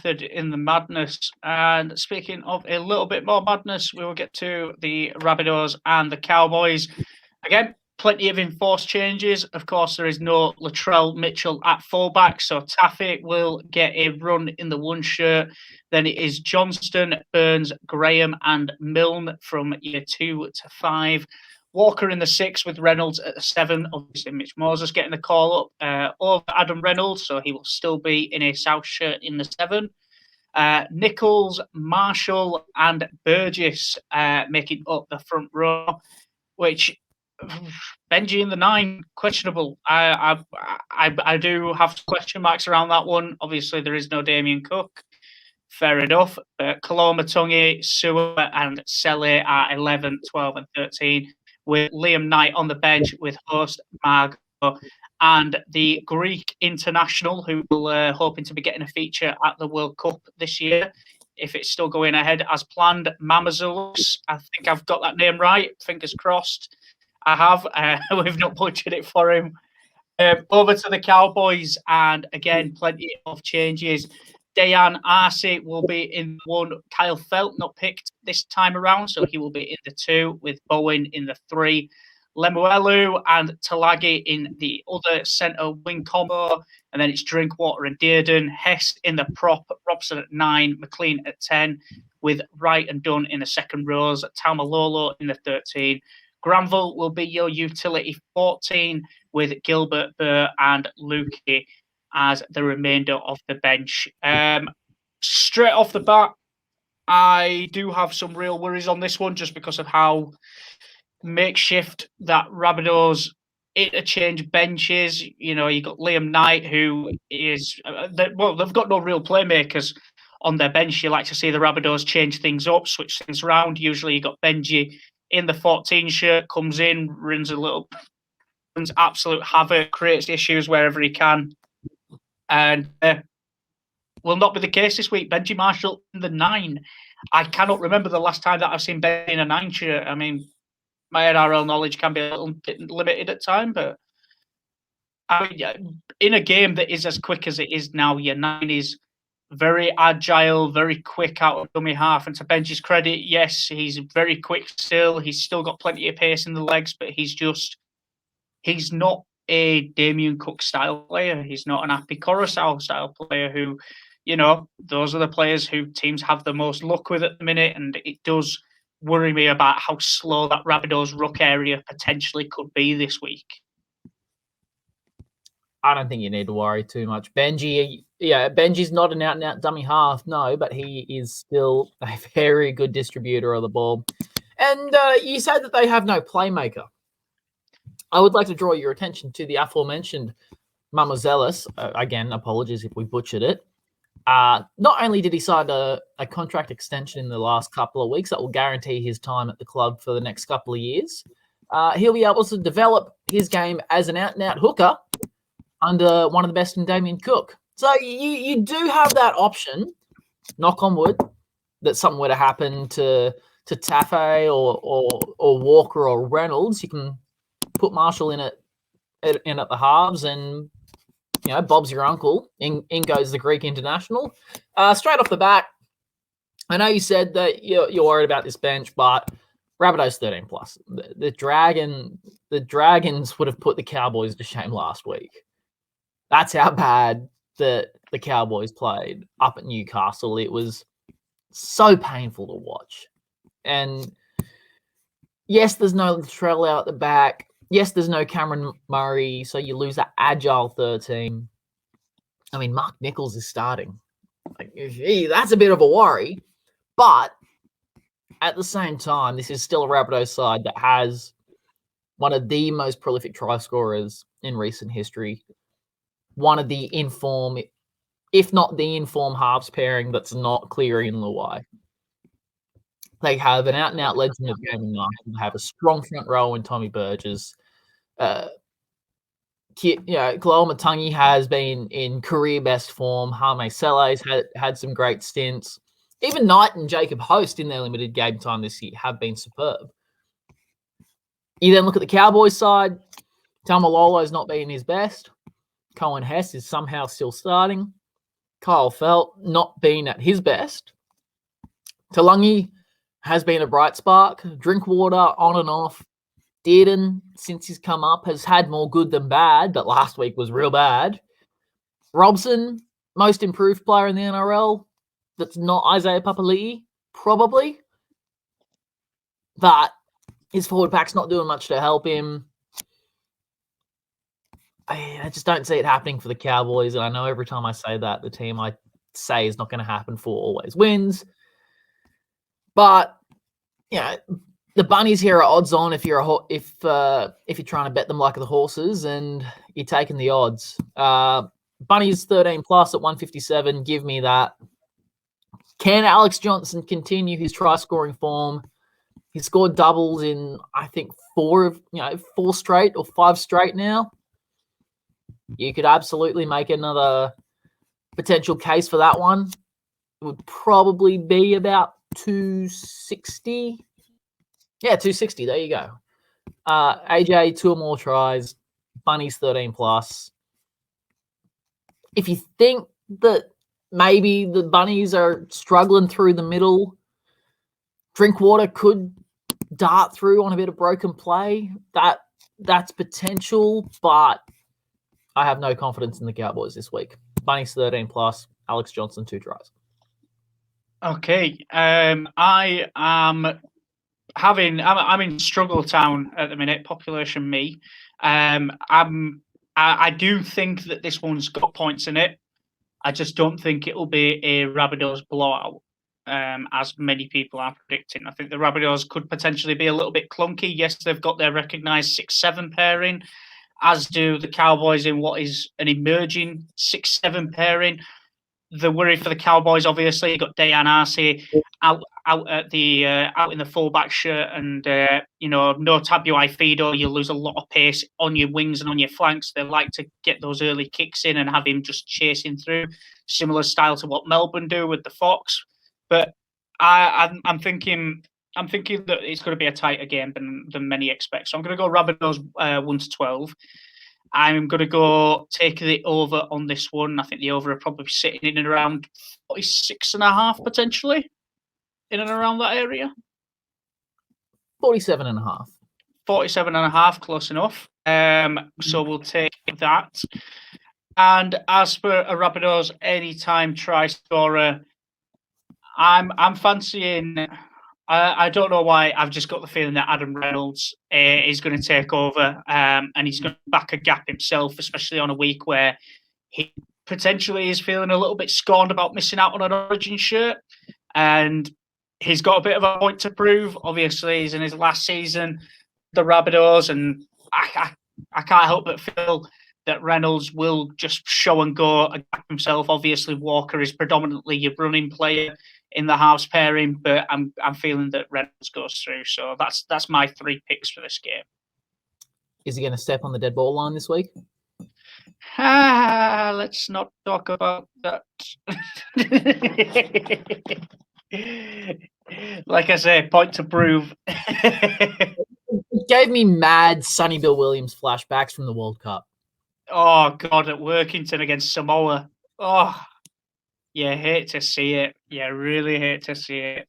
method in the madness. And speaking of a little bit more madness, we will get to the Rabbitohs and the Cowboys. Again, plenty of enforced changes. Of course, there is no Latrell Mitchell at fullback, so Taffy will get a run in the one shirt. Then it is Johnston, Burns, Graham, and Milne from year 2 to 5. Walker in the 6 with Reynolds at the 7. Obviously, Mitch Moses getting the call up over Adam Reynolds, so he will still be in a South shirt in the 7. Nichols, Marshall, and Burgess making up the front row, which Benji in the 9, questionable. I do have question marks around that one. Obviously, there is no Damien Cook. Fair enough. Kaloma Tungi, Sewer, and Selle are 11, 12, and 13, with Liam Knight on the bench with host Margot and the Greek international, who will hoping to be getting a feature at the World Cup this year, if it's still going ahead as planned. Mamazoulis, I think I've got that name right. Fingers crossed. I have. We've not butchered it for him. Over to the Cowboys, and again, plenty of changes. Dayan Arce will be in 1. Kyle Felt not picked this time around, so he will be in the 2, with Bowen in the 3. Lemuelu and Talagi in the other centre wing combo, and then it's Drinkwater and Dearden. Hess in the prop, Robson at 9, McLean at 10, with Wright and Dunn in the second rows. Taumalolo in the 13. Granville will be your utility 14, with Gilbert, Burr, and Lukey as the remainder of the bench. Straight off the bat, I do have some real worries on this one, just because of how makeshift that Rabbitohs interchange benches. You know, you got Liam Knight, who is they've got no real playmakers on their bench. You like to see the Rabbitohs change things up, switch things around. Usually, you got Benji in the 14 shirt, comes in, runs absolute havoc, creates issues wherever he can, and will not be the case this week. Benji Marshall in the 9. I cannot remember the last time that I've seen Benji in a 9 shirt. I mean, my NRL knowledge can be a little bit limited at time, but I mean, in a game that is as quick as it is now, your 9 is very agile, very quick out of dummy half. And to Benji's credit, yes, he's very quick still. He's still got plenty of pace in the legs, but he's not a Damien Cook style player. He's not an Api Coruscant style player who, you know, those are the players who teams have the most luck with at the minute. And it does worry me about how slow that Rabbitohs ruck area potentially could be this week. I don't think you need to worry too much. Benji's not an out-and-out dummy half, no, but he is still a very good distributor of the ball. And you said that they have no playmaker. I would like to draw your attention to the aforementioned Mamouzelos. Again, apologies if we butchered it. Not only did he sign a contract extension in the last couple of weeks that will guarantee his time at the club for the next couple of years, he'll be able to develop his game as an out-and-out hooker under one of the best in Damien Cook. So you do have that option, knock on wood, that something were to happen to Taffy or Walker or Reynolds. You can put Marshall in at the halves, and you know, Bob's your uncle. In goes the Greek international. Straight off the bat, I know you said that you're worried about this bench, but Rabbitohs 13 plus. The Dragons would have put the Cowboys to shame last week. That's how bad the Cowboys played up at Newcastle. It was so painful to watch. And yes, there's no Latrell out the back. Yes, there's no Cameron Murray, so you lose that agile 13. I mean, Mark Nichols is starting. That's a bit of a worry. But at the same time, this is still a Rabbitohs side that has one of the most prolific try scorers in recent history. One of the inform, if not the inform halves pairing that's not Cleary and Luai. They have an out-and-out legend of the game tonight. They have a strong front row in Tommy Burgess. Kaloma Tungi has been in career best form. Hame Selle's had some great stints. Even Knight and Jacob Host in their limited game time this year have been superb. You then look at the Cowboys side. Taumalolo's not been his best. Cohen Hess is somehow still starting. Kyle Felt not been at his best. Talangi has been a bright spark. Drinkwater on and off. Dearden, since he's come up, has had more good than bad, but last week was real bad. Robson, most improved player in the NRL. That's not Isaiah Papali'i, probably. But his forward pack's not doing much to help him. I just don't see it happening for the Cowboys. And I know every time I say that, the team I say is not going to happen for always wins. But, the bunnies here are odds on if you're if you're trying to bet them like the horses and you're taking the odds. Bunnies 13 plus at 157. Give me that. Can Alex Johnson continue his try scoring form? He scored doubles in, I think, 4 straight or 5 straight now. You could absolutely make another potential case for that one. It would probably be about 260. Yeah, 260. There you go. AJ, 2 or more tries. Bunnies 13 plus. If you think that maybe the Bunnies are struggling through the middle, Drinkwater could dart through on a bit of broken play. That's potential, but I have no confidence in the Cowboys this week. Bunnies 13 plus. Alex Johnson 2 tries. Okay. I am I'm in struggle town at the minute. Population me. I do think that this one's got points in it. I just don't think it'll be a Rabbitohs blowout, as many people are predicting. I think the Rabbitohs could potentially be a little bit clunky. Yes, they've got their recognised 6-7 pairing, as do the Cowboys in what is an emerging 6-7 pairing. The worry for the Cowboys, obviously, you got Dayan Arce out in the fullback shirt, and no Tabuai Fido. You lose a lot of pace on your wings and on your flanks. They like to get those early kicks in and have him just chasing through, similar style to what Melbourne do with the Fox. But I'm thinking that it's going to be a tighter game than many expect. So I'm going to go Rabbitohs 1-12. I'm going to go take the over on this one. I think the over are probably sitting in and around 46.5 potentially, in and around that area. 47.5. 47.5, close enough. So we'll take that. And as for a Rabbitohs anytime try scorer, I'm fancying. I don't know why. I've just got the feeling that Adam Reynolds is going to take over, and he's going to back a gap himself, especially on a week where he potentially is feeling a little bit scorned about missing out on an Origin shirt, and he's got a bit of a point to prove. Obviously, he's in his last season, the Rabbitohs, and I can't help but feel that Reynolds will just show and go a gap himself. Obviously, Walker is predominantly your running player in the halves pairing, but I'm feeling that Reynolds goes through. So that's my 3 picks for this game. Is he going to step on the dead ball line this week? Let's not talk about that. Like I say, point to prove. It gave me mad Sonny Bill Williams flashbacks from the World Cup. Oh, God, at Workington against Samoa. Oh, you hate to see it. You really hate to see it.